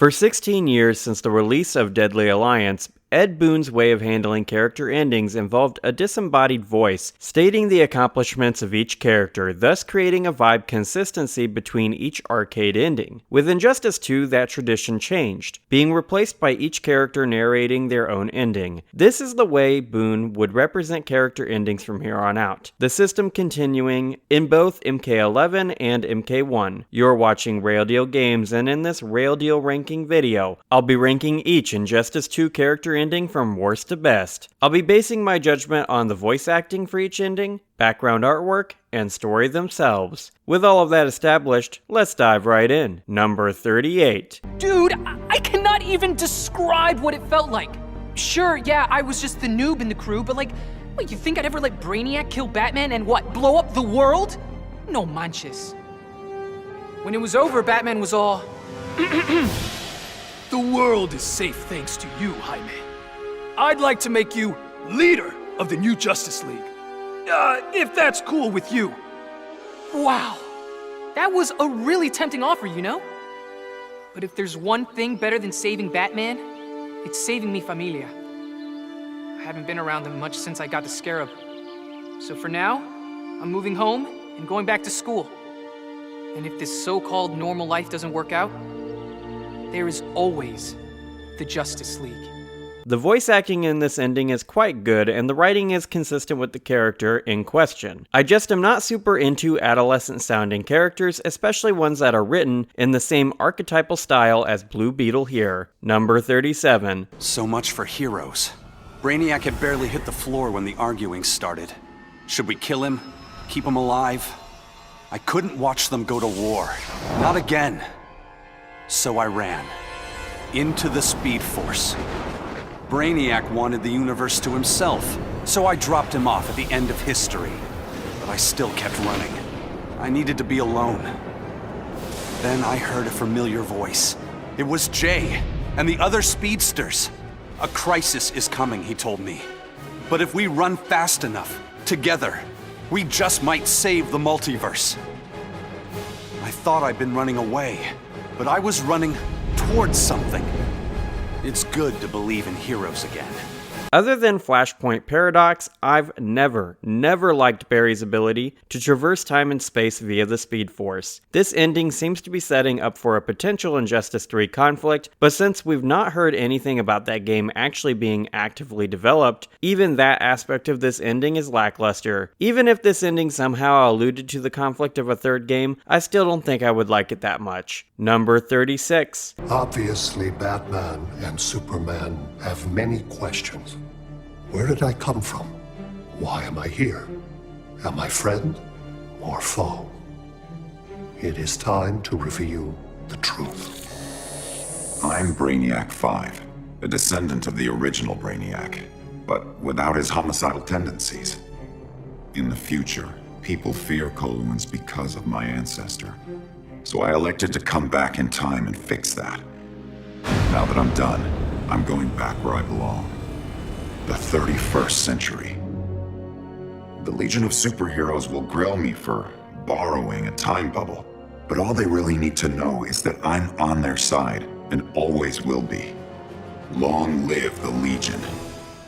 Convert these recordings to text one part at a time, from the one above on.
For 16 years since the release of Deadly Alliance, Ed Boon's way of handling character endings involved a disembodied voice stating the accomplishments of each character, thus creating a vibe consistency between each arcade ending. With Injustice 2, that tradition changed, being replaced by each character narrating their own ending. This is the way Boon would represent character endings from here on out, the system continuing in both MK11 and MK1. You're watching Rail Deal Games, and in this Rail Deal ranking video, I'll be ranking each Injustice 2 character ending from worst to best. I'll be basing my judgment on the voice acting for each ending, background artwork, and story themselves. With all of that established, let's dive right in. Number 38. Dude, I cannot even describe what it felt like. Sure, yeah, I was just the noob in the crew, but what, you think I'd ever let Brainiac kill Batman and what, blow up the world? No manches. When it was over, Batman was all... The world is safe thanks to you, Jaime. I'd like to make you leader of the new Justice League. If that's cool with you. Wow. That was a really tempting offer, you know? But if there's one thing better than saving Batman, it's saving mi familia. I haven't been around them much since I got the Scarab. So for now, I'm moving home and going back to school. And if this so-called normal life doesn't work out, there is always the Justice League. The voice acting in this ending is quite good, and the writing is consistent with the character in question. I just am not super into adolescent-sounding characters, especially ones that are written in the same archetypal style as Blue Beetle here. Number 37. So much for heroes. Brainiac had barely hit the floor when the arguing started. Should we kill him? Keep him alive? I couldn't watch them go to war. Not again. So I ran. Into the Speed Force. Brainiac wanted the universe to himself, so I dropped him off at the end of history. But I still kept running. I needed to be alone. Then I heard a familiar voice. It was Jay and the other speedsters. A crisis is coming, he told me. But if we run fast enough, together, we just might save the multiverse. I thought I'd been running away, but I was running towards something. It's good to believe in heroes again. Other than Flashpoint Paradox, I've never liked Barry's ability to traverse time and space via the Speed Force. This ending seems to be setting up for a potential Injustice 3 conflict, but since we've not heard anything about that game actually being actively developed, even that aspect of this ending is lackluster. Even if this ending somehow alluded to the conflict of a third game, I still don't think I would like it that much. Number 36. Obviously, Batman and Superman have many questions. Where did I come from? Why am I here? Am I friend or foe? It is time to reveal the truth. I'm Brainiac 5, a descendant of the original Brainiac, but without his homicidal tendencies. In the future, people fear Coluans because of my ancestor. So I elected to come back in time and fix that. Now that I'm done, I'm going back where I belong. The 31st century. The Legion of Superheroes will grill me for borrowing a time bubble, but all they really need to know is that I'm on their side and always will be. Long live the Legion.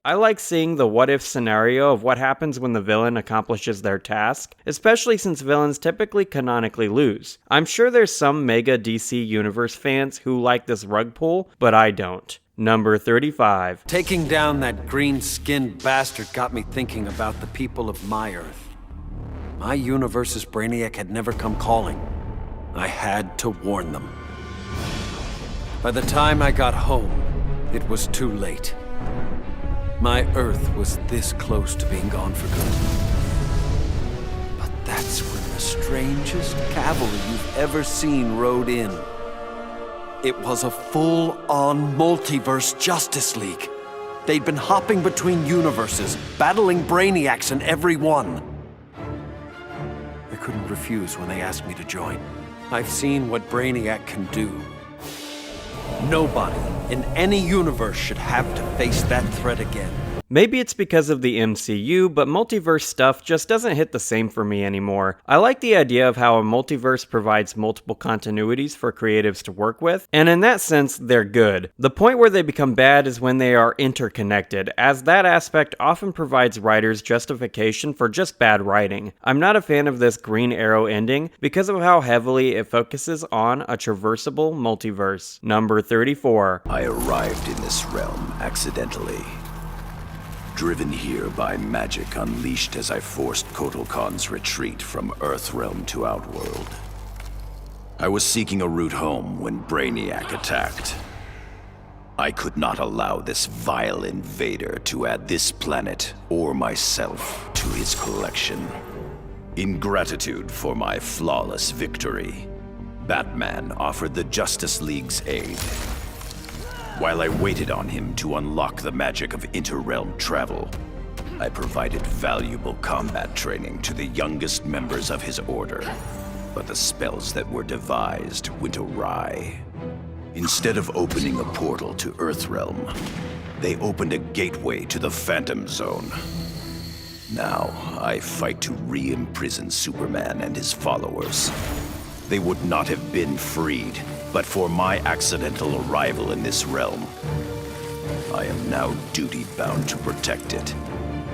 I like seeing the what-if scenario of what happens when the villain accomplishes their task, especially since villains typically canonically lose. I'm sure there's some mega DC Universe fans who like this rug pull, but I don't. Number 35. Taking down that green-skinned bastard got me thinking about the people of my Earth. My universe's Brainiac had never come calling. I had to warn them. By the time I got home, it was too late. My Earth was this close to being gone for good. But that's when the strangest cavalry you've ever seen rode in. It was a full-on multiverse Justice League. They'd been hopping between universes, battling Brainiacs in every one. I couldn't refuse when they asked me to join. I've seen what Brainiac can do. Nobody in any universe should have to face that threat again. Maybe it's because of the MCU, but multiverse stuff just doesn't hit the same for me anymore. I like the idea of how a multiverse provides multiple continuities for creatives to work with, and in that sense, they're good. The point where they become bad is when they are interconnected, as that aspect often provides writers justification for just bad writing. I'm not a fan of this Green Arrow ending because of how heavily it focuses on a traversable multiverse. Number 34. I arrived in this realm accidentally. Driven here by magic unleashed as I forced Kotal Khan's retreat from Earthrealm to Outworld. I was seeking a route home when Brainiac attacked. I could not allow this vile invader to add this planet or myself to his collection. In gratitude for my flawless victory, Batman offered the Justice League's aid. While I waited on him to unlock the magic of interrealm travel, I provided valuable combat training to the youngest members of his order. But the spells that were devised went awry. Instead of opening a portal to Earthrealm, they opened a gateway to the Phantom Zone. Now, I fight to re-imprison Superman and his followers. They would not have been freed, but for my accidental arrival in this realm. I am now duty-bound to protect it,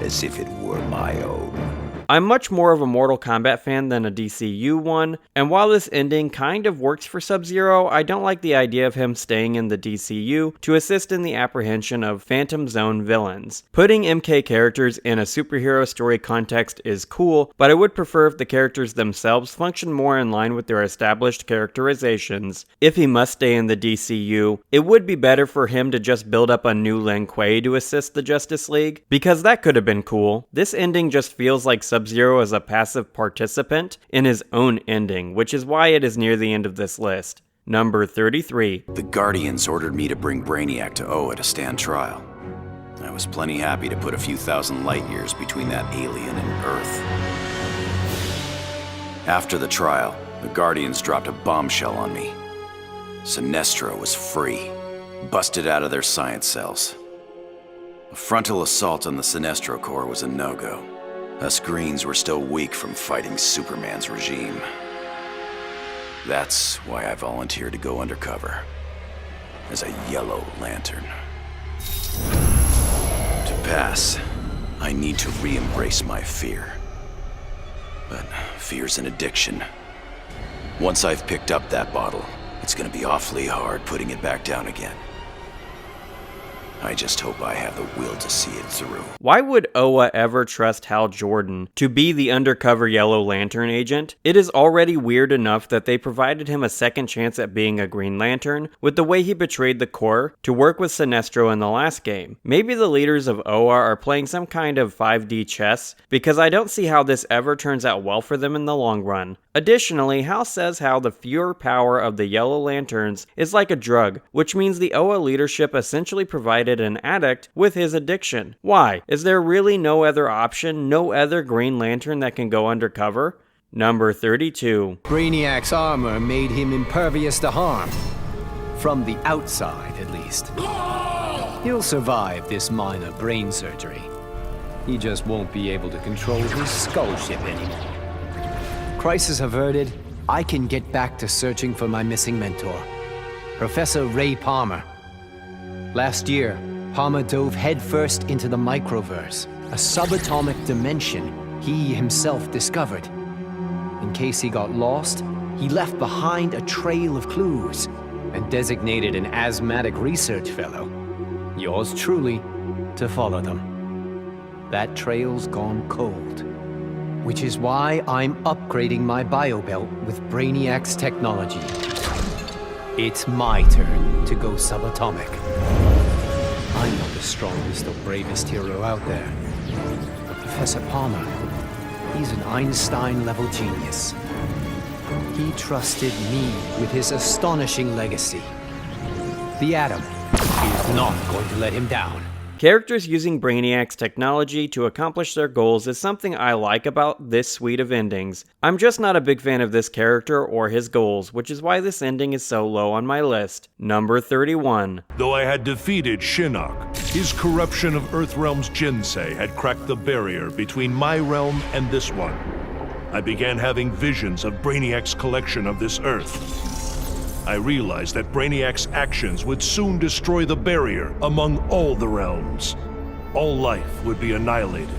as if it were my own. I'm much more of a Mortal Kombat fan than a DCU one, and while this ending kind of works for Sub-Zero, I don't like the idea of him staying in the DCU to assist in the apprehension of Phantom Zone villains. Putting MK characters in a superhero story context is cool, but I would prefer if the characters themselves function more in line with their established characterizations. If he must stay in the DCU, it would be better for him to just build up a new Lin Kuei to assist the Justice League, because that could have been cool. This ending just feels like Sub-Zero as a passive participant in his own ending, which is why it is near the end of this list. Number 33. The Guardians ordered me to bring Brainiac to Oa to stand trial. I was plenty happy to put a few thousand light years between that alien and Earth. After the trial, the Guardians dropped a bombshell on me. Sinestro was free, busted out of their science cells. A frontal assault on the Sinestro Corps was a no-go. Us Greens were still weak from fighting Superman's regime. That's why I volunteered to go undercover as a Yellow Lantern. To pass, I need to re-embrace my fear. But fear's an addiction. Once I've picked up that bottle, it's gonna be awfully hard putting it back down again. I just hope I have the will to see it through. Why would Oa ever trust Hal Jordan to be the undercover Yellow Lantern agent? It is already weird enough that they provided him a second chance at being a Green Lantern with the way he betrayed the Corps to work with Sinestro in the last game. Maybe the leaders of Oa are playing some kind of 5D chess, because I don't see how this ever turns out well for them in the long run. Additionally, Hal says how the pure power of the Yellow Lanterns is like a drug, which means the Oa leadership essentially provided an addict with his addiction. Why? Is there really no other option, no other Green Lantern that can go undercover? Number 32. Brainiac's armor made him impervious to harm. From the outside, at least. He'll survive this minor brain surgery. He just won't be able to control his skull ship anymore. Crisis averted, I can get back to searching for my missing mentor, Professor Ray Palmer. Last year, Palmer dove headfirst into the Microverse, a subatomic dimension he himself discovered. In case he got lost, he left behind a trail of clues and designated an asthmatic research fellow, yours truly, to follow them. That trail's gone cold, which is why I'm upgrading my biobelt with Brainiac's technology. It's my turn to go subatomic. I'm not the strongest or bravest hero out there, but Professor Palmer, he's an Einstein-level genius. He trusted me with his astonishing legacy. The Atom is not going to let him down. Characters using Brainiac's technology to accomplish their goals is something I like about this suite of endings. I'm just not a big fan of this character or his goals, which is why this ending is so low on my list. Number 31. Though I had defeated Shinnok, His corruption of Earthrealm's Jinsei had cracked the barrier between my realm and this one. I began having visions of Brainiac's collection of this Earth. I realized that Brainiac's actions would soon destroy the barrier among all the realms. All life would be annihilated.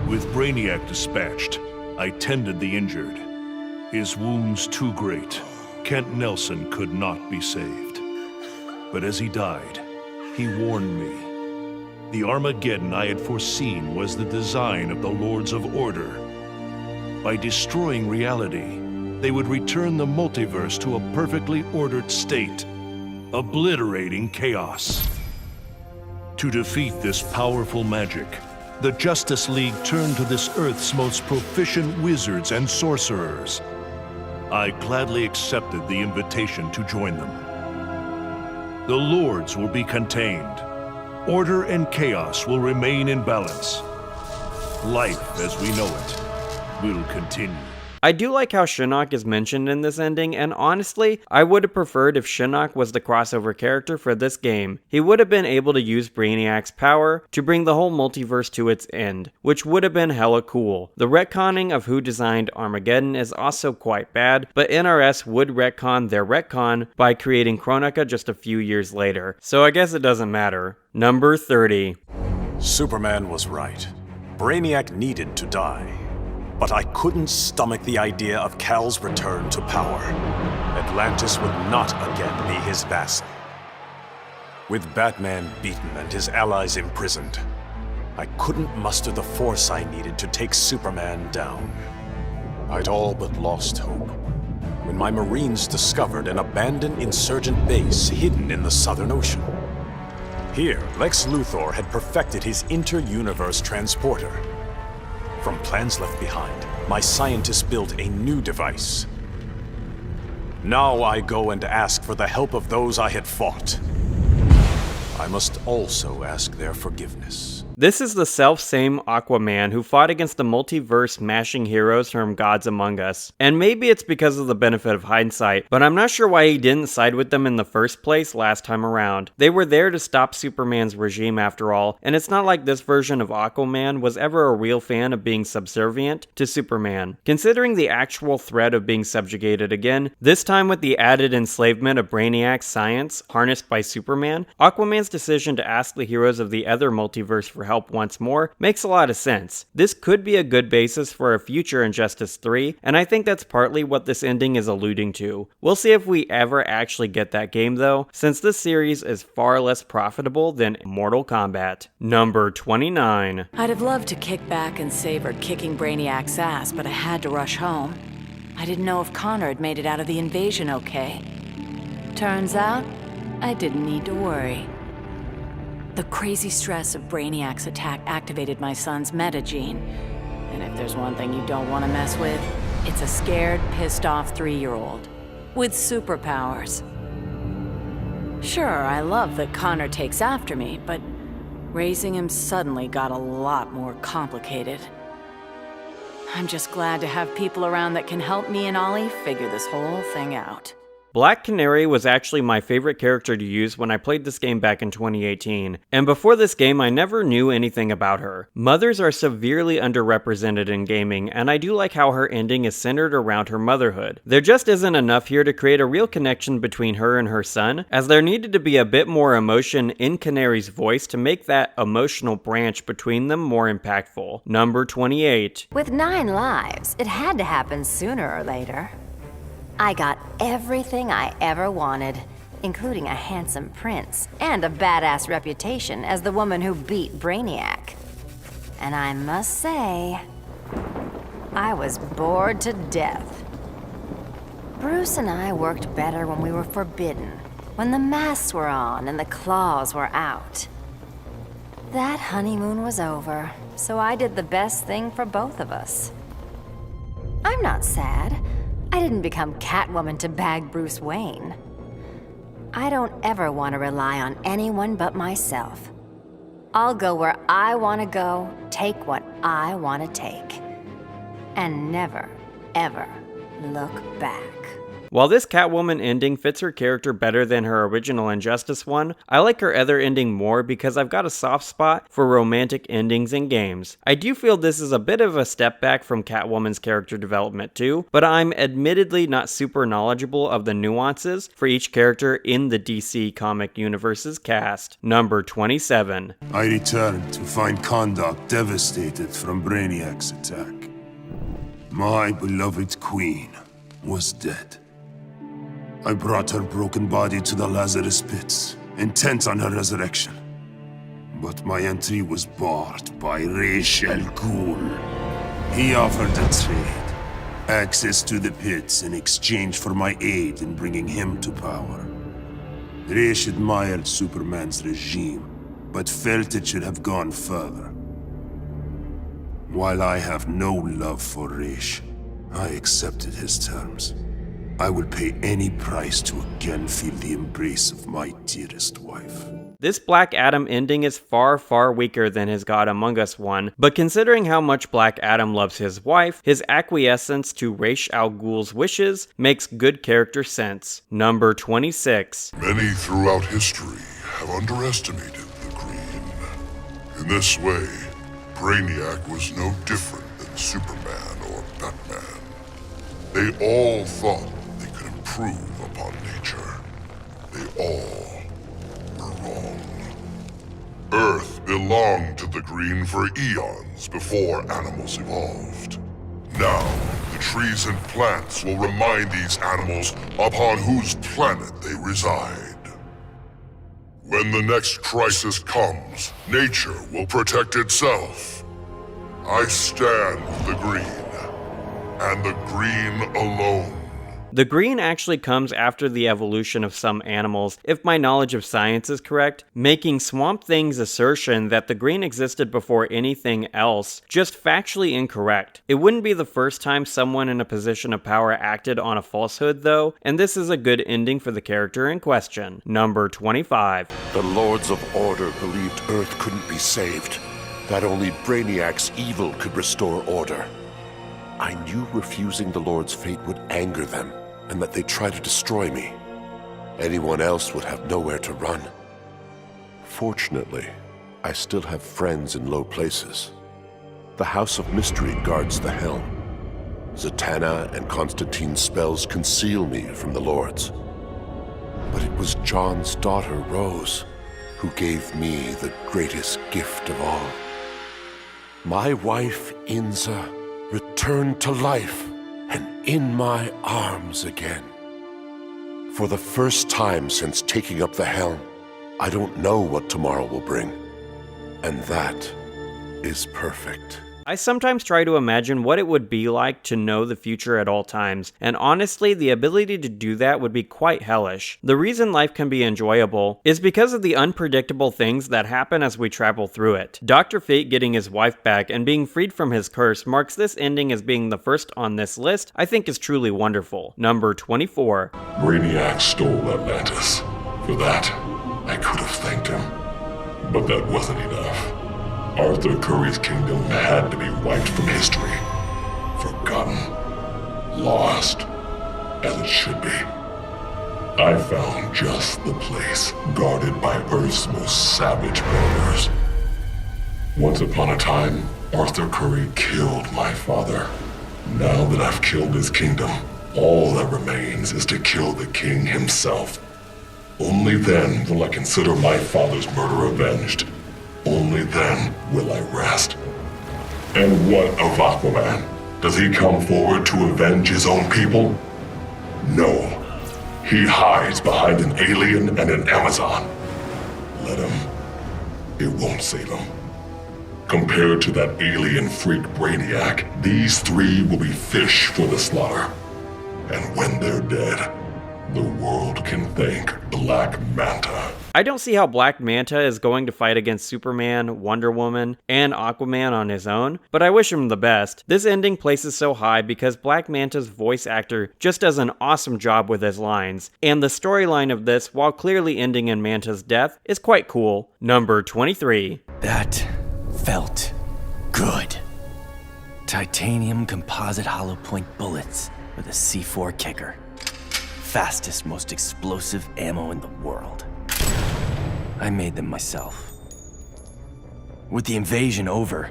With Brainiac dispatched, I tended the injured. His wounds too great, Kent Nelson could not be saved. But as he died, he warned me. The Armageddon I had foreseen was the design of the Lords of Order. By destroying reality, they would return the multiverse to a perfectly ordered state, obliterating chaos. To defeat this powerful magic, the Justice League turned to this Earth's most proficient wizards and sorcerers. I gladly accepted the invitation to join them. The Lords will be contained. Order and chaos will remain in balance. Life as we know it will continue. I do like how Shinnok is mentioned in this ending, and honestly, I would have preferred if Shinnok was the crossover character for this game. He would have been able to use Brainiac's power to bring the whole multiverse to its end, which would have been hella cool. The retconning of who designed Armageddon is also quite bad, but NRS would retcon their retcon by creating Kronika just a few years later, so I guess it doesn't matter. Number 30. Superman was right. Brainiac needed to die. But I couldn't stomach the idea of Kal's return to power. Atlantis would not again be his vassal. With Batman beaten and his allies imprisoned, I couldn't muster the force I needed to take Superman down. I'd all but lost hope when my Marines discovered an abandoned insurgent base hidden in the Southern Ocean. Here, Lex Luthor had perfected his inter-universe transporter. From plans left behind, my scientists built a new device. Now I go and ask for the help of those I had fought. I must also ask their forgiveness. This is the self-same Aquaman who fought against the multiverse-mashing heroes from Gods Among Us. And maybe it's because of the benefit of hindsight, but I'm not sure why he didn't side with them in the first place last time around. They were there to stop Superman's regime after all, and it's not like this version of Aquaman was ever a real fan of being subservient to Superman. Considering the actual threat of being subjugated again, this time with the added enslavement of Brainiac's science harnessed by Superman, Aquaman's decision to ask the heroes of the other multiverse for help once more makes a lot of sense. This could be a good basis for a future Injustice 3, and I think that's partly what this ending is alluding to. We'll see if we ever actually get that game though, since this series is far less profitable than Mortal Kombat. Number 29. I'd have loved to kick back and savor kicking Brainiac's ass, but I had to rush home. I didn't know if Connor had made it out of the invasion okay. Turns out, I didn't need to worry. The crazy stress of Brainiac's attack activated my son's metagene. And if there's one thing you don't want to mess with, it's a scared, pissed-off 3-year-old. With superpowers. Sure, I love that Connor takes after me, but raising him suddenly got a lot more complicated. I'm just glad to have people around that can help me and Ollie figure this whole thing out. Black Canary was actually my favorite character to use when I played this game back in 2018, and before this game I never knew anything about her. Mothers are severely underrepresented in gaming, and I do like how her ending is centered around her motherhood. There just isn't enough here to create a real connection between her and her son, as there needed to be a bit more emotion in Canary's voice to make that emotional branch between them more impactful. Number 28. With 9 lives, it had to happen sooner or later. I got everything I ever wanted, including a handsome prince and a badass reputation as the woman who beat Brainiac. And I must say, I was bored to death. Bruce and I worked better when we were forbidden, when the masks were on and the claws were out. That honeymoon was over, so I did the best thing for both of us. I'm not sad. I didn't become Catwoman to bag Bruce Wayne. I don't ever want to rely on anyone but myself. I'll go where I want to go, take what I want to take. And never, ever look back. While this Catwoman ending fits her character better than her original Injustice one, I like her other ending more because I've got a soft spot for romantic endings in games. I do feel this is a bit of a step back from Catwoman's character development too, but I'm admittedly not super knowledgeable of the nuances for each character in the DC comic universe's cast. Number 27. I returned to find Kahndaq devastated from Brainiac's attack. My beloved queen was dead. I brought her broken body to the Lazarus pits, intent on her resurrection. But my entry was barred by Ra's al Ghul. He offered a trade, access to the pits in exchange for my aid in bringing him to power. Ra's admired Superman's regime, but felt it should have gone further. While I have no love for Ra's, I accepted his terms. I will pay any price to again feel the embrace of my dearest wife. This Black Adam ending is far, far weaker than his God Among Us one, but considering how much Black Adam loves his wife, his acquiescence to Ra's al Ghul's wishes makes good character sense. Number 26. Many throughout history have underestimated the Green. In this way, Brainiac was no different than Superman or Batman. They all thought they could improve upon nature. They all were wrong. Earth belonged to the Green for eons before animals evolved. Now, the trees and plants will remind these animals upon whose planet they reside. When the next crisis comes, nature will protect itself. I stand with the Green, and the Green alone. The Green actually comes after the evolution of some animals, if my knowledge of science is correct, making Swamp Thing's assertion that the Green existed before anything else just factually incorrect. It wouldn't be the first time someone in a position of power acted on a falsehood though, and this is a good ending for the character in question. Number 25. The Lords of Order believed Earth couldn't be saved, that only Brainiac's evil could restore order. I knew refusing the Lord's fate would anger them, and that they'd try to destroy me. Anyone else would have nowhere to run. Fortunately, I still have friends in low places. The House of Mystery guards the helm. Zatanna and Constantine's spells conceal me from the Lords. But it was John's daughter, Rose, who gave me the greatest gift of all. My wife, Inza, returned to life and in my arms again. For the first time since taking up the helm, I don't know what tomorrow will bring. And that is perfect. I sometimes try to imagine what it would be like to know the future at all times, and honestly, the ability to do that would be quite hellish. The reason life can be enjoyable is because of the unpredictable things that happen as we travel through it. Dr. Fate getting his wife back and being freed from his curse marks this ending as being the first on this list I think is truly wonderful. Number 24. Brainiac stole Atlantis. For that, I could have thanked him. But that wasn't enough. Arthur Curry's kingdom had to be wiped from history. Forgotten. Lost. As it should be. I found just the place, guarded by Earth's most savage predators. Once upon a time, Arthur Curry killed my father. Now that I've killed his kingdom, all that remains is to kill the king himself. Only then will I consider my father's murder avenged. Only then will I rest. And what of Aquaman? Does he come forward to avenge his own people? No. He hides behind an alien and an Amazon. Let him. It won't save him. Compared to that alien freak Brainiac, these three will be fish for the slaughter. And when they're dead, the world can thank Black Manta. I don't see how Black Manta is going to fight against Superman, Wonder Woman, and Aquaman on his own, but I wish him the best. This ending places so high because Black Manta's voice actor just does an awesome job with his lines, and the storyline of this, while clearly ending in Manta's death, is quite cool. Number 23. That felt good. Titanium composite hollow point bullets with a C4 kicker. fastest, most explosive ammo in the world. I made them myself. With the invasion over,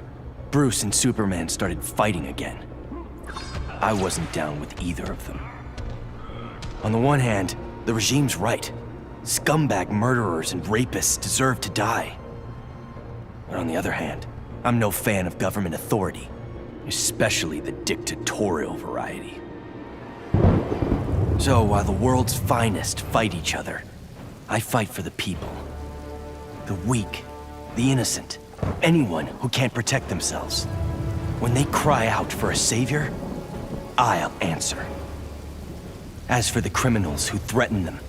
Bruce and Superman started fighting again. I wasn't down with either of them. On the one hand, the regime's right. Scumbag murderers and rapists deserve to die. But on the other hand, I'm no fan of government authority, especially the dictatorial variety. So while the world's finest fight each other, I fight for the people. The weak, the innocent, anyone who can't protect themselves. When they cry out for a savior, I'll answer. As for the criminals who threaten them,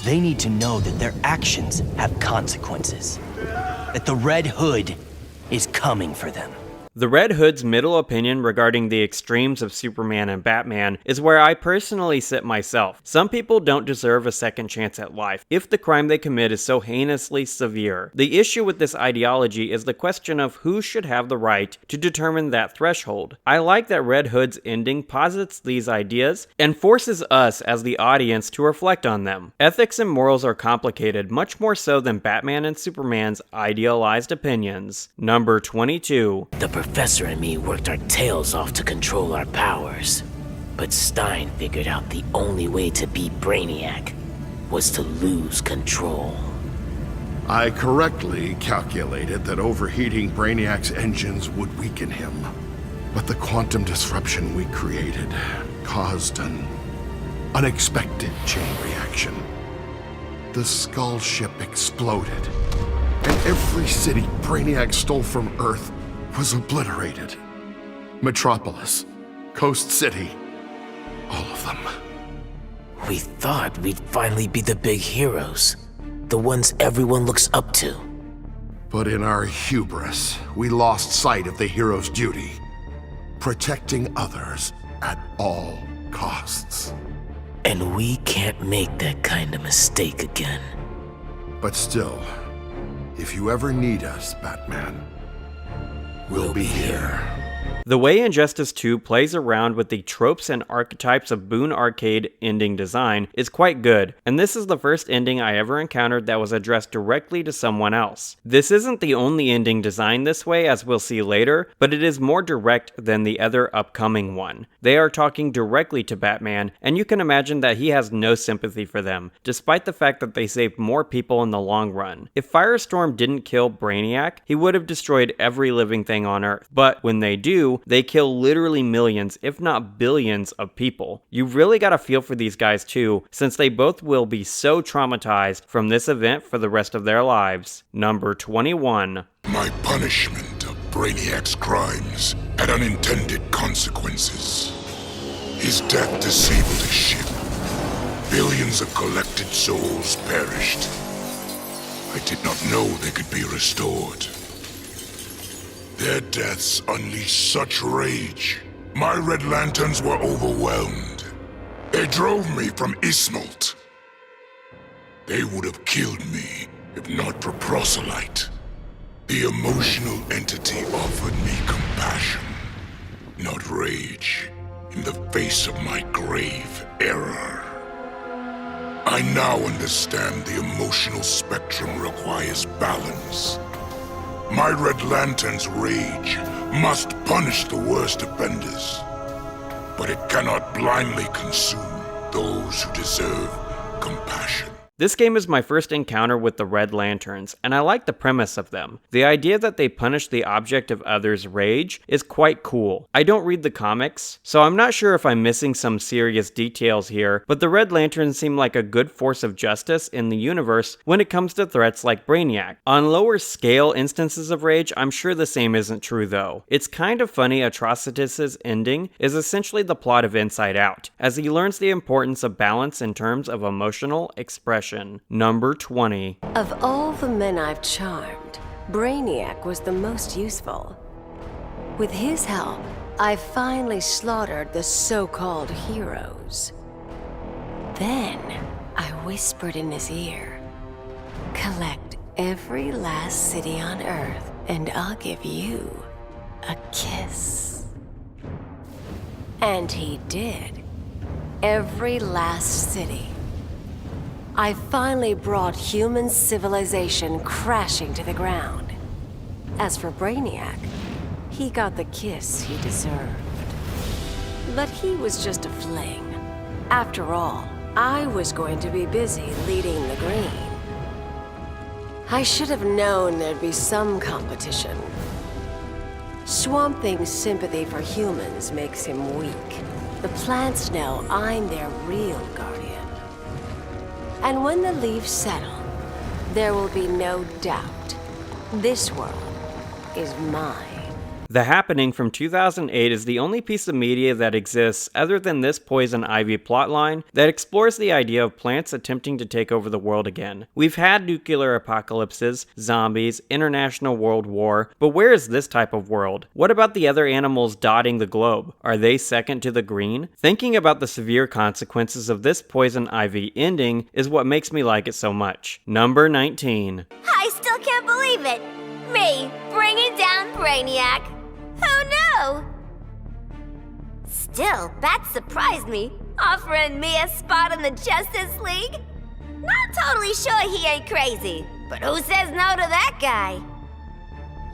they need to know that their actions have consequences. That the Red Hood is coming for them. The Red Hood's middle opinion regarding the extremes of Superman and Batman is where I personally sit myself. Some people don't deserve a second chance at life if the crime they commit is so heinously severe. The issue with this ideology is the question of who should have the right to determine that threshold. I like that Red Hood's ending posits these ideas and forces us as the audience to reflect on them. Ethics and morals are complicated, much more so than Batman and Superman's idealized opinions. Number 22. The Professor and me worked our tails off to control our powers, but Stein figured out the only way to beat Brainiac was to lose control. I correctly calculated that overheating Brainiac's engines would weaken him, but the quantum disruption we created caused an unexpected chain reaction. The Skull ship exploded, and every city Brainiac stole from Earth was obliterated. Metropolis, Coast City, all of them. We thought we'd finally be the big heroes, the ones everyone looks up to. But in our hubris, we lost sight of the hero's duty, protecting others at all costs. And we can't make that kind of mistake again. But still, if you ever need us, Batman, we'll be here. The way Injustice 2 plays around with the tropes and archetypes of Boone Arcade ending design is quite good, and this is the first ending I ever encountered that was addressed directly to someone else. This isn't the only ending designed this way, as we'll see later, but it is more direct than the other upcoming one. They are talking directly to Batman, and you can imagine that he has no sympathy for them, despite the fact that they saved more people in the long run. If Firestorm didn't kill Brainiac, he would have destroyed every living thing on Earth, but when they do, they kill literally millions, if not billions, of people. You really gotta feel for these guys too, since they both will be so traumatized from this event for the rest of their lives. Number 21. My punishment of Brainiac's crimes had unintended consequences. His death disabled his ship. Billions of collected souls perished. I did not know they could be restored. Their deaths unleashed such rage. My Red Lanterns were overwhelmed. They drove me from Ismalt. They would have killed me if not for Proselyte. The emotional entity offered me compassion, not rage, in the face of my grave error. I now understand the emotional spectrum requires balance. My Red Lantern's rage must punish the worst offenders, but it cannot blindly consume those who deserve compassion. This game is my first encounter with the Red Lanterns, and I like the premise of them. The idea that they punish the object of others' rage is quite cool. I don't read the comics, so I'm not sure if I'm missing some serious details here, but the Red Lanterns seem like a good force of justice in the universe when it comes to threats like Brainiac. On lower scale instances of rage, I'm sure the same isn't true though. It's kind of funny Atrocitus's ending is essentially the plot of Inside Out, as he learns the importance of balance in terms of emotional expression. Number 20. Of all the men I've charmed, Brainiac was the most useful. With his help, I finally slaughtered the so-called heroes. Then, I whispered in his ear, "Collect every last city on Earth, and I'll give you a kiss." And he did. Every last city, I finally brought human civilization crashing to the ground. As for Brainiac, he got the kiss he deserved. But he was just a fling. After all, I was going to be busy leading the Green. I should have known there'd be some competition. Swamp Thing's sympathy for humans makes him weak. The plants know I'm their real guardian. And when the leaves settle, there will be no doubt. This world is mine. The Happening from 2008 is the only piece of media that exists other than this Poison Ivy plotline that explores the idea of plants attempting to take over the world again. We've had nuclear apocalypses, zombies, international world war, but where is this type of world? What about the other animals dotting the globe? Are they second to the Green? Thinking about the severe consequences of this Poison Ivy ending is what makes me like it so much. Number 19. I still can't believe it! Me, bringing down Brainiac! Who knew? Still, Bat surprised me, offering me a spot in the Justice League. Not totally sure he ain't crazy, but who says no to that guy?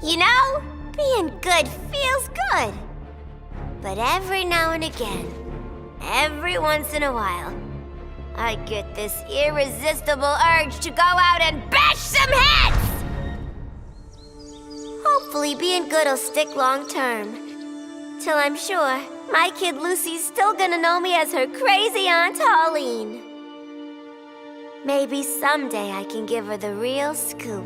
You know, being good feels good. But every now and again, every once in a while, I get this irresistible urge to go out and bash some heads! Hopefully being good will stick long term. Till I'm sure my kid Lucy's still gonna know me as her crazy Aunt Pauline. Maybe someday I can give her the real scoop.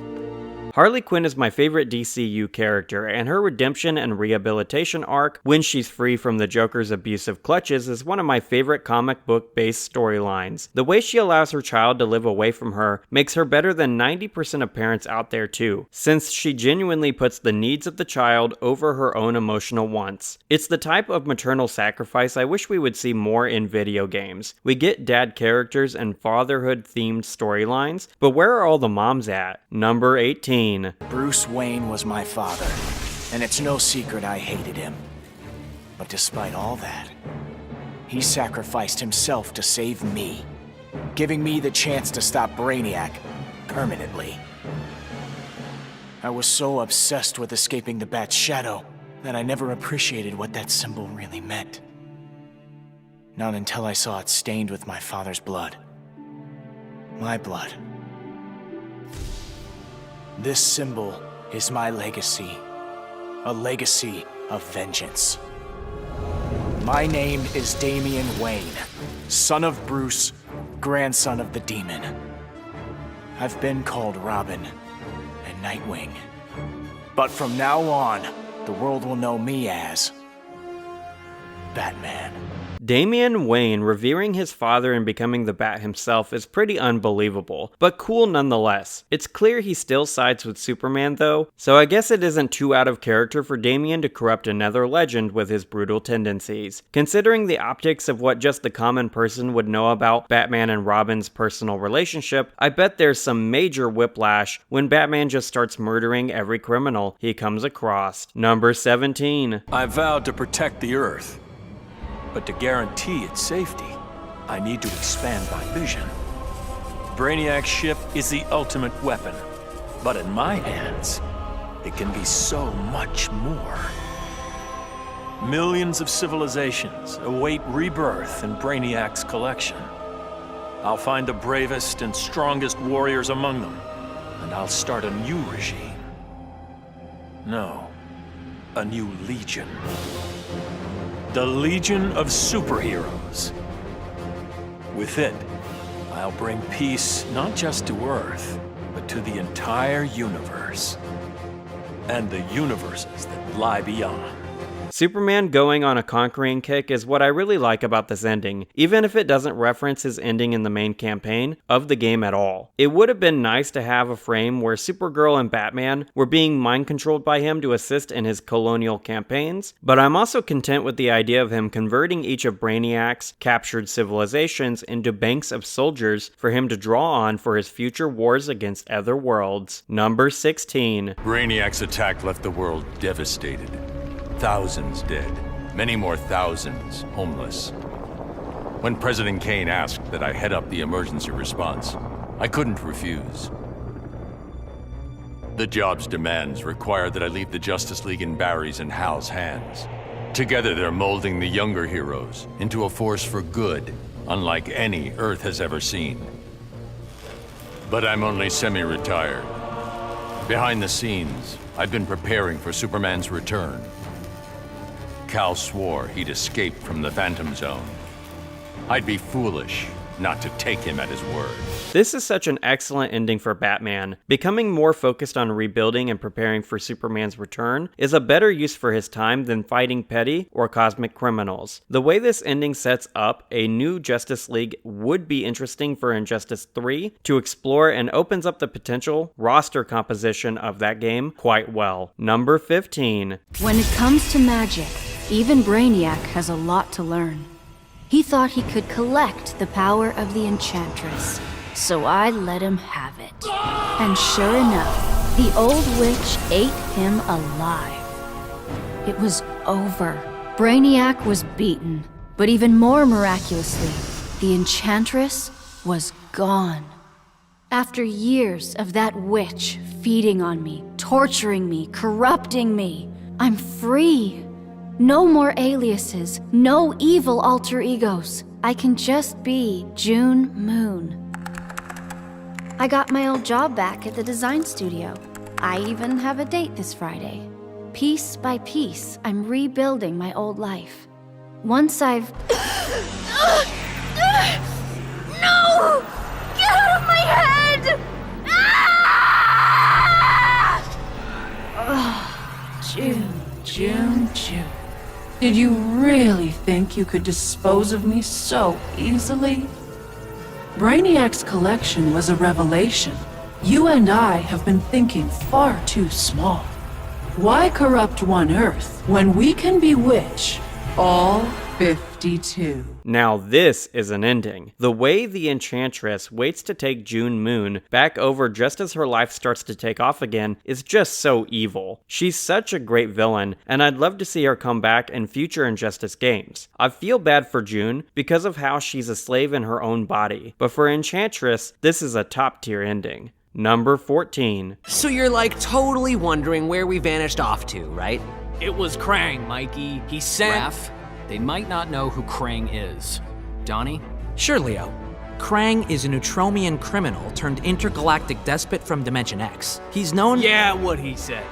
Harley Quinn is my favorite DCU character, and her redemption and rehabilitation arc when she's free from the Joker's abusive clutches is one of my favorite comic book-based storylines. The way she allows her child to live away from her makes her better than 90% of parents out there too, since she genuinely puts the needs of the child over her own emotional wants. It's the type of maternal sacrifice I wish we would see more in video games. We get dad characters and fatherhood-themed storylines, but where are all the moms at? Number 18. Bruce Wayne was my father, and it's no secret I hated him. But despite all that, he sacrificed himself to save me, giving me the chance to stop Brainiac permanently. I was so obsessed with escaping the Bat's shadow that I never appreciated what that symbol really meant. Not until I saw it stained with my father's blood. My blood. This symbol is my legacy. A legacy of vengeance. My name is Damian Wayne, son of Bruce, grandson of the Demon. I've been called Robin and Nightwing. But from now on, the world will know me as Batman. Damian Wayne revering his father and becoming the Bat himself is pretty unbelievable, but cool nonetheless. It's clear he still sides with Superman though, so I guess it isn't too out of character for Damian to corrupt another legend with his brutal tendencies. Considering the optics of what just the common person would know about Batman and Robin's personal relationship, I bet there's some major whiplash when Batman just starts murdering every criminal he comes across. Number 17. I vowed to protect the Earth. But to guarantee its safety, I need to expand my vision. Brainiac's ship is the ultimate weapon, but in my hands, it can be so much more. Millions of civilizations await rebirth in Brainiac's collection. I'll find the bravest and strongest warriors among them, and I'll start a new regime. No, a new legion. The Legion of Superheroes. With it, I'll bring peace not just to Earth, but to the entire universe. And the universes that lie beyond. Superman going on a conquering kick is what I really like about this ending, even if it doesn't reference his ending in the main campaign of the game at all. It would have been nice to have a frame where Supergirl and Batman were being mind-controlled by him to assist in his colonial campaigns, but I'm also content with the idea of him converting each of Brainiac's captured civilizations into banks of soldiers for him to draw on for his future wars against other worlds. Number 16. Brainiac's attack left the world devastated. Thousands dead, many more thousands homeless. When President Kane asked that I head up the emergency response, I couldn't refuse. The job's demands require that I leave the Justice League in Barry's and Hal's hands. Together they're molding the younger heroes into a force for good, unlike any Earth has ever seen. But I'm only semi-retired. Behind the scenes, I've been preparing for Superman's return. Kal swore he'd escaped from the Phantom Zone. I'd be foolish not to take him at his word. This is such an excellent ending for Batman. Becoming more focused on rebuilding and preparing for Superman's return is a better use for his time than fighting petty or cosmic criminals. The way this ending sets up a new Justice League would be interesting for Injustice 3 to explore and opens up the potential roster composition of that game quite well. Number 15. When it comes to magic, even Brainiac has a lot to learn. He thought he could collect the power of the Enchantress, so I let him have it. And sure enough, the old witch ate him alive. It was over. Brainiac was beaten, but even more miraculously, the Enchantress was gone. After years of that witch feeding on me, torturing me, corrupting me, I'm free. No more aliases, no evil alter egos. I can just be June Moon. I got my old job back at the design studio. I even have a date this Friday. Piece by piece, I'm rebuilding my old life. Once I've... No! Get out of my head! June. Did you really think you could dispose of me so easily? Brainiac's collection was a revelation. You and I have been thinking far too small. Why corrupt one Earth when we can bewitch all 52? Now this is an ending. The way the Enchantress waits to take June Moon back over just as her life starts to take off again is just so evil. She's such a great villain, and I'd love to see her come back in future Injustice games. I feel bad for June because of how she's a slave in her own body, but for Enchantress, this is a top tier ending. Number 14. So you're like totally wondering where we vanished off to, right? It was Krang, Mikey. He sent... Raph, they might not know who Krang is. Donnie? Sure, Leo. Krang is a Neutromian criminal turned intergalactic despot from Dimension X. He's known... Yeah, what he said.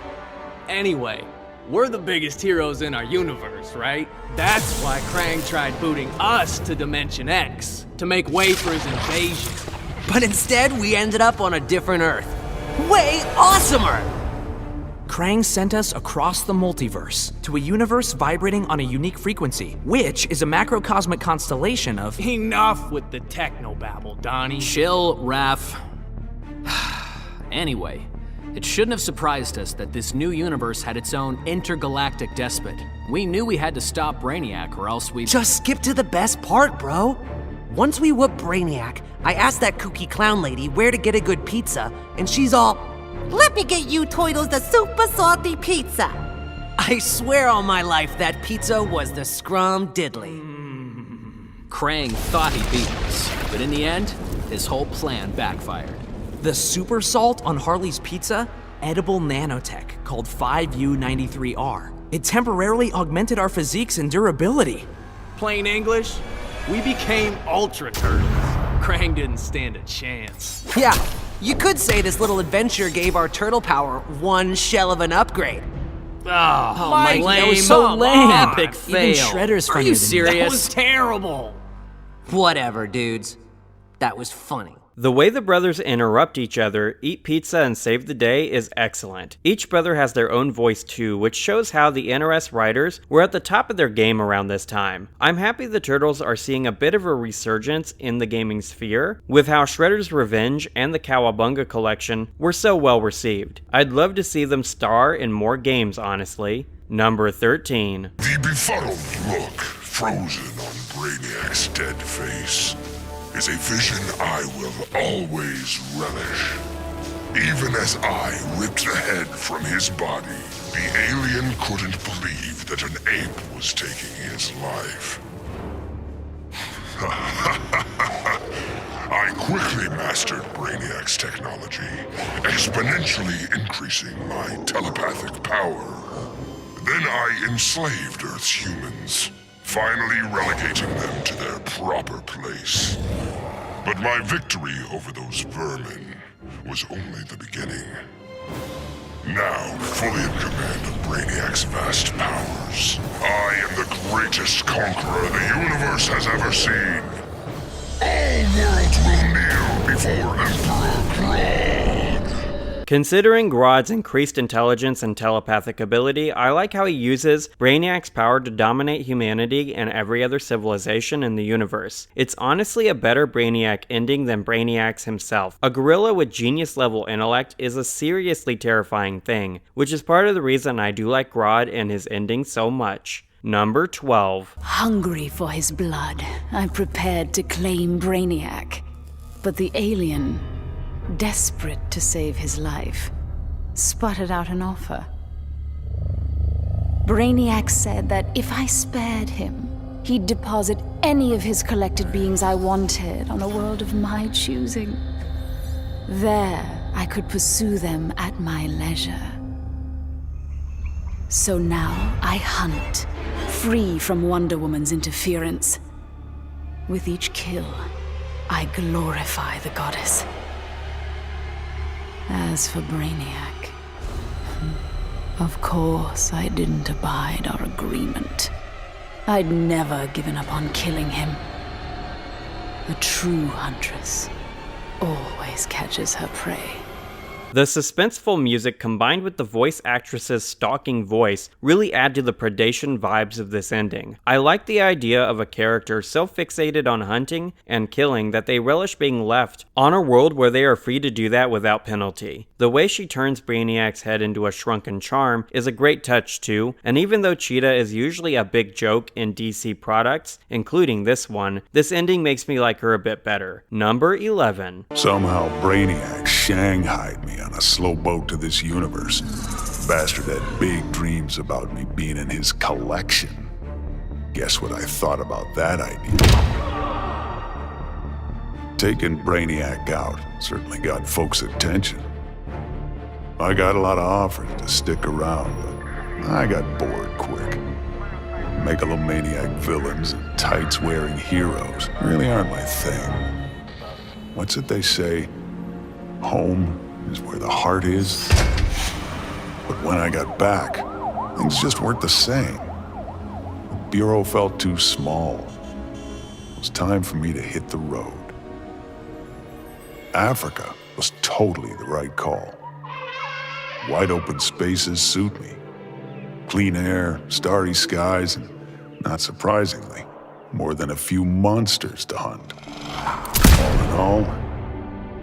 Anyway, we're the biggest heroes in our universe, right? That's why Krang tried booting us to Dimension X, to make way for his invasion. But instead, we ended up on a different Earth. Way awesomer! Krang sent us across the multiverse to a universe vibrating on a unique frequency, which is a macrocosmic constellation of... Enough with the technobabble, Donnie. Chill, Raph. Anyway, it shouldn't have surprised us that this new universe had its own intergalactic despot. We knew we had to stop Brainiac or else we... Just skip to the best part, bro. Once we whoop Brainiac, I asked that kooky clown lady where to get a good pizza, and she's all... Let me get you Toidles the super salty pizza. I swear on my life that pizza was the Scrum Diddly. Krang thought he beat us, but in the end, his whole plan backfired. The super salt on Harley's pizza? Edible nanotech called 5U93R. It temporarily augmented our physiques and durability. Plain English, we became Ultra Turtles. Krang didn't stand a chance. Yeah. You could say this little adventure gave our turtle power one shell of an upgrade. Oh, Mike, lame. that was so lame. Epic fail. Even Shredder's funnier than Are you serious? that. That was terrible. Whatever, dudes. That was funny. The way the brothers interrupt each other, eat pizza, and save the day is excellent. Each brother has their own voice too, which shows how the NRS writers were at the top of their game around this time. I'm happy the Turtles are seeing a bit of a resurgence in the gaming sphere, with how Shredder's Revenge and the Cowabunga collection were so well received. I'd love to see them star in more games, honestly. Number 13. The befuddled look frozen on Brainiac's dead face is a vision I will always relish. Even as I ripped the head from his body, the alien couldn't believe that an ape was taking his life. I quickly mastered Brainiac's technology, exponentially increasing my telepathic power. Then I enslaved Earth's humans, finally relegating them to their proper place. But my victory over those vermin was only the beginning. Now, fully in command of Brainiac's vast powers, I am the greatest conqueror the universe has ever seen. All worlds will kneel before Emperor Grodd. Considering Grodd's increased intelligence and telepathic ability, I like how he uses Brainiac's power to dominate humanity and every other civilization in the universe. It's honestly a better Brainiac ending than Brainiac's himself. A gorilla with genius-level intellect is a seriously terrifying thing, which is part of the reason I do like Grodd and his ending so much. Number 12. Hungry for his blood, I prepared to claim Brainiac. But the alien, desperate to save his life, sputtered out an offer. Brainiac said that if I spared him, he'd deposit any of his collected beings I wanted on a world of my choosing. There, I could pursue them at my leisure. So now I hunt, free from Wonder Woman's interference. With each kill, I glorify the goddess. As for Brainiac, of course I didn't abide our agreement. I'd never given up on killing him. A true huntress always catches her prey. The suspenseful music combined with the voice actress's stalking voice really add to the predation vibes of this ending. I like the idea of a character so fixated on hunting and killing that they relish being left on a world where they are free to do that without penalty. The way she turns Brainiac's head into a shrunken charm is a great touch too, and even though Cheetah is usually a big joke in DC products, including this one, this ending makes me like her a bit better. Number 11. Somehow Brainiac shanghaied me on a slow boat to this universe. Bastard had big dreams about me being in his collection. Guess what I thought about that idea? Taking Brainiac out certainly got folks' attention. I got a lot of offers to stick around, but I got bored quick. Megalomaniac villains and tights-wearing heroes really aren't my thing. What's it they say? Home is where the heart is. But when I got back, things just weren't the same. The Bureau felt too small. It was time for me to hit the road. Africa was totally the right call. Wide open spaces suit me. Clean air, starry skies, and, not surprisingly, more than a few monsters to hunt. All in all,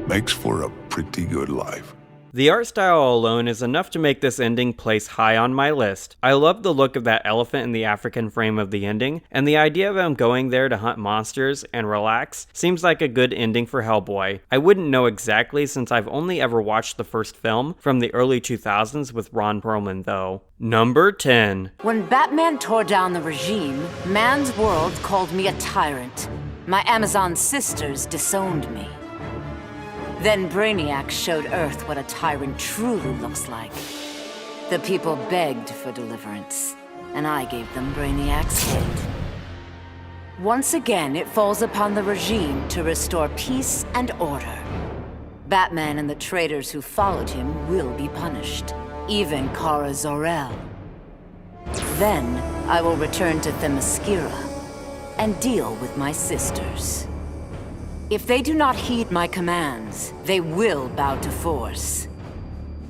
makes for a pretty good life. The art style alone is enough to make this ending place high on my list. I love the look of that elephant in the African frame of the ending, and the idea of him going there to hunt monsters and relax seems like a good ending for Hellboy. I wouldn't know exactly since I've only ever watched the first film from the early 2000s with Ron Perlman though. Number 10. When Batman tore down the regime, man's world called me a tyrant. My Amazon sisters disowned me. Then Brainiac showed Earth what a tyrant truly looks like. The people begged for deliverance, and I gave them Brainiac's head. Once again, it falls upon the regime to restore peace and order. Batman and the traitors who followed him will be punished, even Kara Zor-El. Then, I will return to Themyscira and deal with my sisters. If they do not heed my commands, they will bow to force.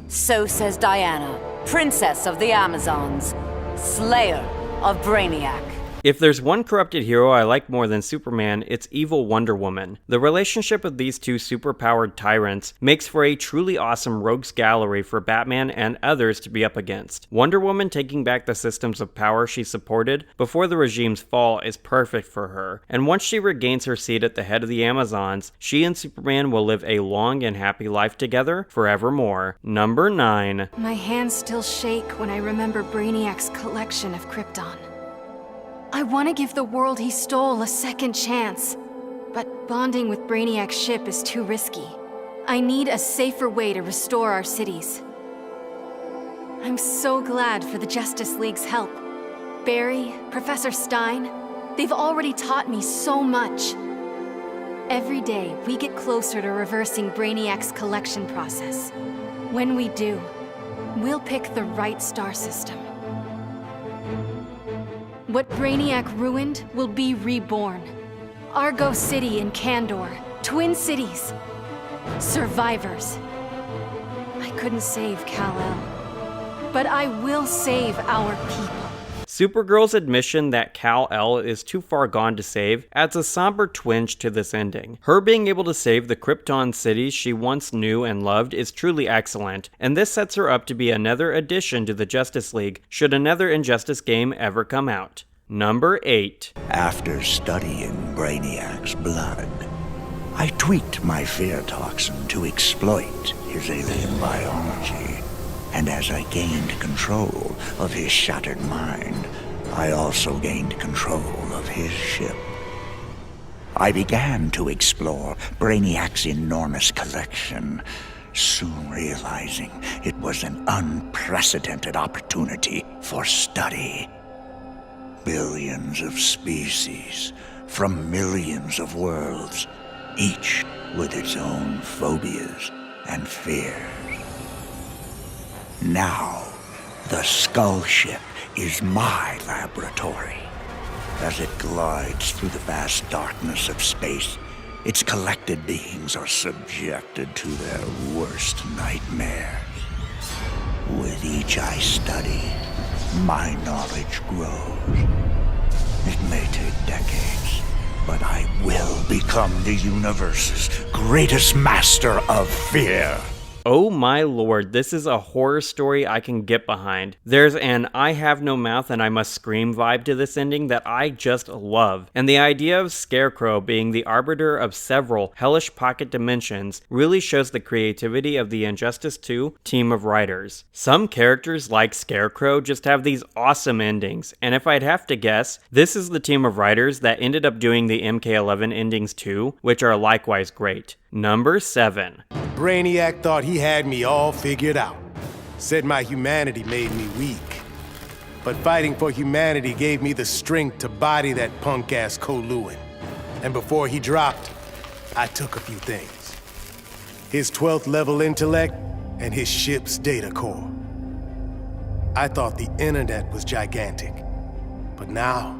So says Diana, Princess of the Amazons, Slayer of Brainiac. If there's one corrupted hero I like more than Superman, it's evil Wonder Woman. The relationship of these two superpowered tyrants makes for a truly awesome rogues gallery for Batman and others to be up against. Wonder Woman taking back the systems of power she supported before the regime's fall is perfect for her, and once she regains her seat at the head of the Amazons, she and Superman will live a long and happy life together forevermore. Number 9. My hands still shake when I remember Brainiac's collection of Krypton. I want to give the world he stole a second chance. But bonding with Brainiac's ship is too risky. I need a safer way to restore our cities. I'm so glad for the Justice League's help. Barry, Professor Stein, they've already taught me so much. Every day, we get closer to reversing Brainiac's collection process. When we do, we'll pick the right star system. What Brainiac ruined will be reborn. Argo City and Kandor, Twin Cities. Survivors. I couldn't save Kal-El, but I will save our people. Supergirl's admission that Kal-El is too far gone to save adds a somber twinge to this ending. Her being able to save the Krypton cities she once knew and loved is truly excellent, and this sets her up to be another addition to the Justice League should another Injustice game ever come out. Number 8. After studying Brainiac's blood, I tweaked my fear toxin to exploit his alien biology. And as I gained control of his shattered mind, I also gained control of his ship. I began to explore Brainiac's enormous collection, soon realizing it was an unprecedented opportunity for study. Billions of species from millions of worlds, each with its own phobias and fears. Now, the Skull Ship is my laboratory. As it glides through the vast darkness of space, its collected beings are subjected to their worst nightmares. With each I study, my knowledge grows. It may take decades, but I will become the universe's greatest master of fear. Oh my lord, this is a horror story I can get behind. There's an I have no mouth and I must scream vibe to this ending that I just love. And the idea of Scarecrow being the arbiter of several hellish pocket dimensions really shows the creativity of the Injustice 2 team of writers. Some characters like Scarecrow just have these awesome endings, and if I'd have to guess, this is the team of writers that ended up doing the MK11 endings too, which are likewise great. Number 7. Brainiac thought he had me all figured out. Said my humanity made me weak. But fighting for humanity gave me the strength to body that punk-ass K'Lhuan. And before he dropped, I took a few things. His 12th level intellect and his ship's data core. I thought the internet was gigantic. But now,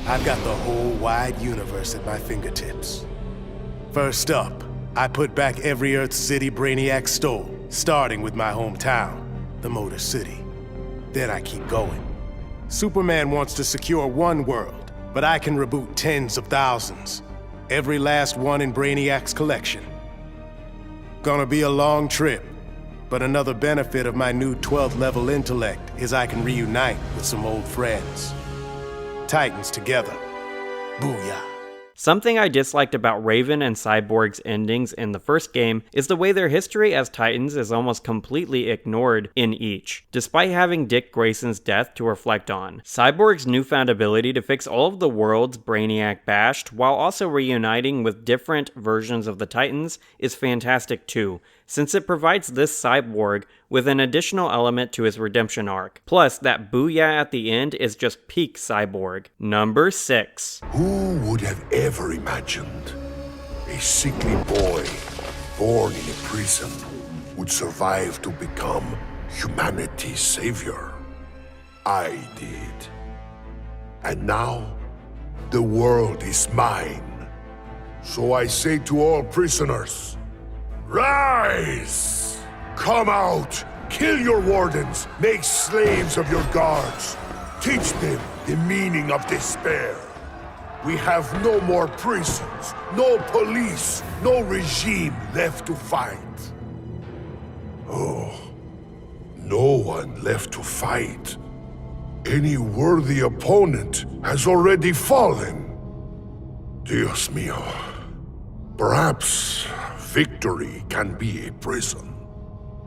I've got the whole wide universe at my fingertips. First up, I put back every Earth city Brainiac stole, starting with my hometown, the Motor City. Then I keep going. Superman wants to secure one world, but I can reboot tens of thousands. Every last one in Brainiac's collection. Gonna be a long trip, but another benefit of my new 12th level intellect is I can reunite with some old friends. Titans together. Booyah. Something I disliked about Raven and Cyborg's endings in the first game is the way their history as Titans is almost completely ignored in each, despite having Dick Grayson's death to reflect on. Cyborg's newfound ability to fix all of the worlds Brainiac bashed while also reuniting with different versions of the Titans is fantastic too, since it provides this Cyborg with an additional element to his redemption arc. Plus, that booyah at the end is just peak Cyborg. Number 6. Who would have ever imagined a sickly boy born in a prison would survive to become humanity's savior? I did. And now, the world is mine. So I say to all prisoners, rise! Come out! Kill your wardens! Make slaves of your guards! Teach them the meaning of despair! We have no more prisons, no police, no regime left to fight. Oh, no one left to fight. Any worthy opponent has already fallen. Dios mío. Perhaps victory can be a prison.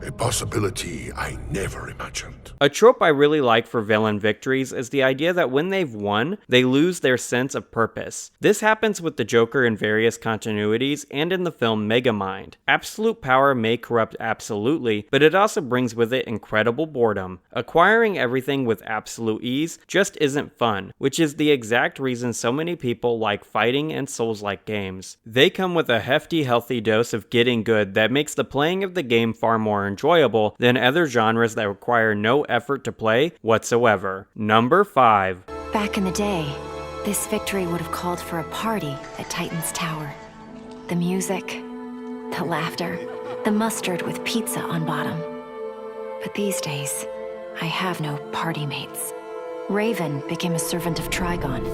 A possibility I never imagined. A trope I really like for villain victories is the idea that when they've won, they lose their sense of purpose. This happens with the Joker in various continuities and in the film Megamind. Absolute power may corrupt absolutely, but it also brings with it incredible boredom. Acquiring everything with absolute ease just isn't fun, which is the exact reason so many people like fighting and Souls-like games. They come with a hefty, healthy dose of getting good that makes the playing of the game far more enjoyable than other genres that require no effort to play whatsoever. Number 5. Back in the day, this victory would have called for a party at Titan's Tower. The music, the laughter, the mustard with pizza on bottom. But these days, I have no party mates. Raven became a servant of Trigon.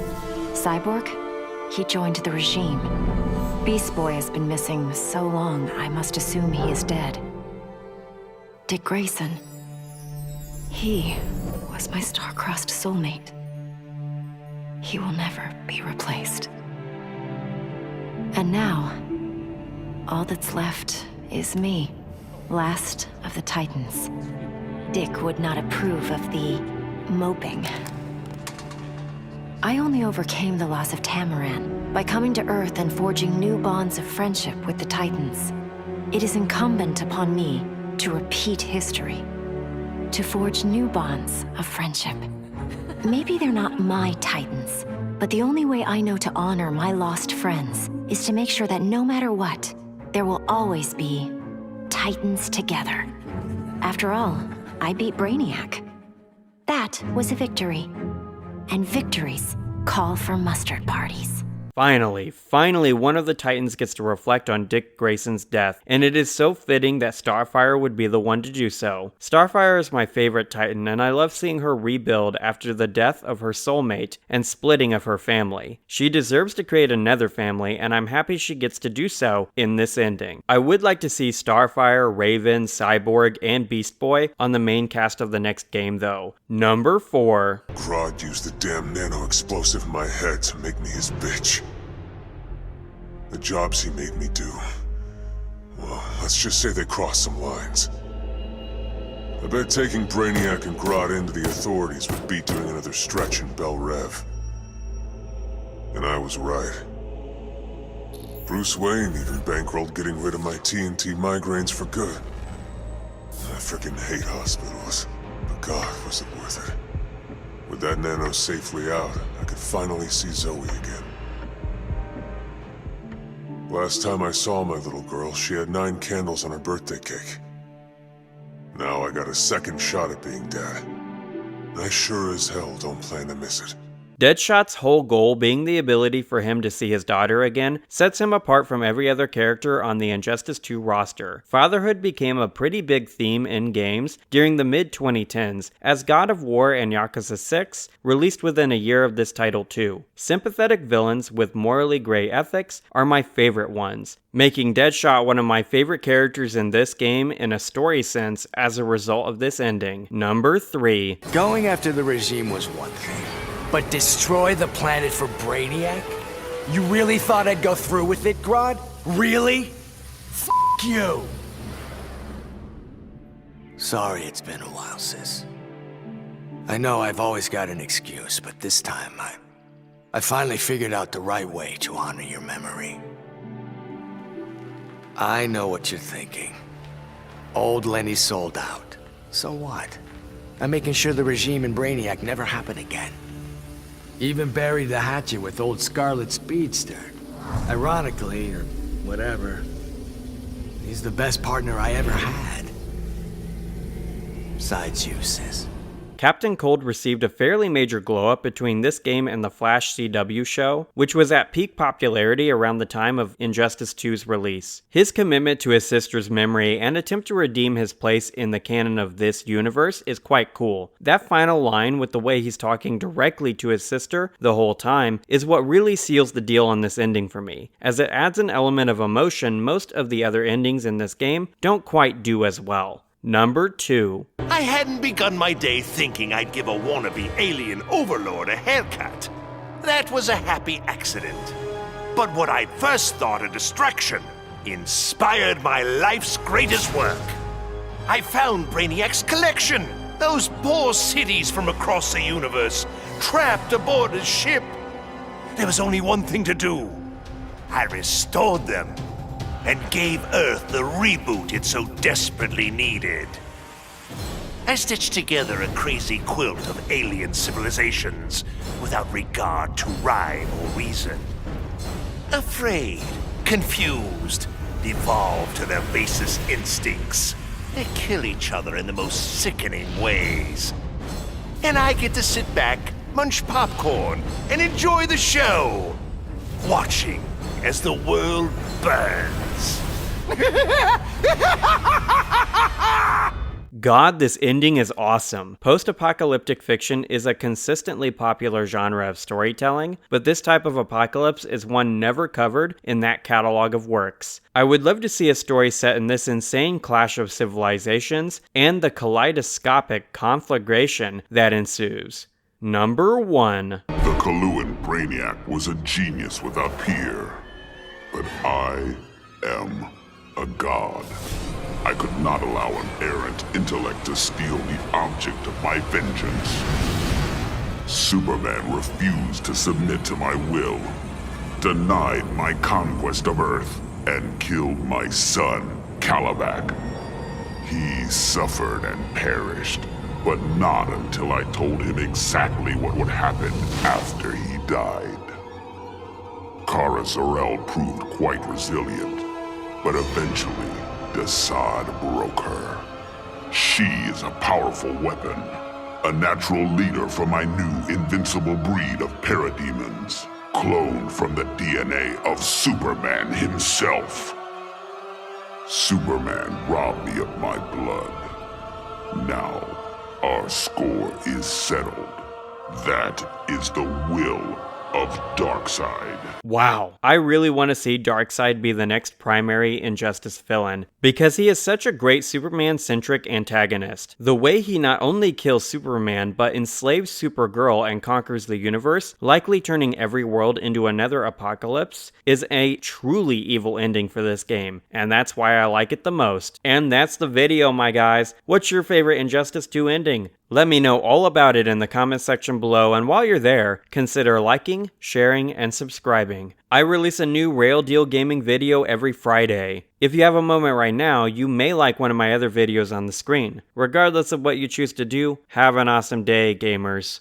Cyborg? He joined the regime. Beast Boy has been missing so long, I must assume he is dead. Dick Grayson. He was my star-crossed soulmate. He will never be replaced. And now, all that's left is me, last of the Titans. Dick would not approve of the moping. I only overcame the loss of Tamaran by coming to Earth and forging new bonds of friendship with the Titans. It is incumbent upon me to repeat history, to forge new bonds of friendship. Maybe they're not my Titans, but the only way I know to honor my lost friends is to make sure that no matter what, there will always be Titans together. After all, I beat Brainiac. That was a victory. And victories call for mustard parties. Finally, one of the Titans gets to reflect on Dick Grayson's death, and it is so fitting that Starfire would be the one to do so. Starfire is my favorite Titan, and I love seeing her rebuild after the death of her soulmate and splitting of her family. She deserves to create another family, and I'm happy she gets to do so in this ending. I would like to see Starfire, Raven, Cyborg, and Beast Boy on the main cast of the next game though. Number 4. Grodd used the damn nano-explosive in my head to make me his bitch. The jobs he made me do, well, let's just say they crossed some lines. I bet taking Brainiac and Grodd into the authorities would be doing another stretch in Bel Rev. And I was right. Bruce Wayne even bankrolled getting rid of my TNT migraines for good. I frickin' hate hospitals, but God, was it worth it. With that nano safely out, I could finally see Zoe again. Last time I saw my little girl, she had 9 candles on her birthday cake. Now I got a second shot at being dad. I sure as hell don't plan to miss it. Deadshot's whole goal being the ability for him to see his daughter again sets him apart from every other character on the Injustice 2 roster. Fatherhood became a pretty big theme in games during the mid-2010s, as God of War and Yakuza 6 released within a year of this title too. Sympathetic villains with morally gray ethics are my favorite ones, making Deadshot one of my favorite characters in this game in a story sense as a result of this ending. Number 3. Going after the regime was one thing. But destroy the planet for Brainiac? You really thought I'd go through with it, Grodd? Really? F*** you! Sorry it's been a while, sis. I know I've always got an excuse, but this time I finally figured out the right way to honor your memory. I know what you're thinking. Old Lenny sold out. So what? I'm making sure the regime and Brainiac never happen again. Even buried the hatchet with old Scarlet Speedster. Ironically, or whatever, he's the best partner I ever had. Besides you, sis. Captain Cold received a fairly major glow-up between this game and the Flash CW show, which was at peak popularity around the time of Injustice 2's release. His commitment to his sister's memory and attempt to redeem his place in the canon of this universe is quite cool. That final line with the way he's talking directly to his sister the whole time is what really seals the deal on this ending for me, as it adds an element of emotion most of the other endings in this game don't quite do as well. Number 2. I hadn't begun my day thinking I'd give a wannabe alien overlord a haircut. That was a happy accident. But what I'd first thought a distraction inspired my life's greatest work. I found Brainiac's collection! Those poor cities from across the universe, trapped aboard his ship. There was only one thing to do. I restored them and gave Earth the reboot it so desperately needed. I stitched together a crazy quilt of alien civilizations without regard to rhyme or reason. Afraid, confused, devolved to their basest instincts. They kill each other in the most sickening ways. And I get to sit back, munch popcorn, and enjoy the show, watching as the world burns. God, this ending is awesome. Post-apocalyptic fiction is a consistently popular genre of storytelling, but this type of apocalypse is one never covered in that catalog of works. I would love to see a story set in this insane clash of civilizations and the kaleidoscopic conflagration that ensues. Number 1. The Coluan Brainiac was a genius without peer, but I am a god. I could not allow an errant intellect to steal the object of my vengeance. Superman refused to submit to my will, denied my conquest of Earth, and killed my son, Kalibak. He suffered and perished, but not until I told him exactly what would happen after he died. Kara Zor-El proved quite resilient, but eventually Desaad broke her. She is a powerful weapon, a natural leader for my new invincible breed of parademons, cloned from the DNA of Superman himself. Superman robbed me of my blood. Now, our score is settled. That is the will of Darkseid. Wow, I really want to see Darkseid be the next primary Injustice villain, because he is such a great Superman-centric antagonist. The way he not only kills Superman, but enslaves Supergirl and conquers the universe, likely turning every world into another apocalypse, is a truly evil ending for this game, and that's why I like it the most. And that's the video, my guys. What's your favorite Injustice 2 ending? Let me know all about it in the comment section below, and while you're there, consider liking, sharing, and subscribing. I release a new Rail Deal Gaming video every Friday. If you have a moment right now, you may like one of my other videos on the screen. Regardless of what you choose to do, have an awesome day, gamers.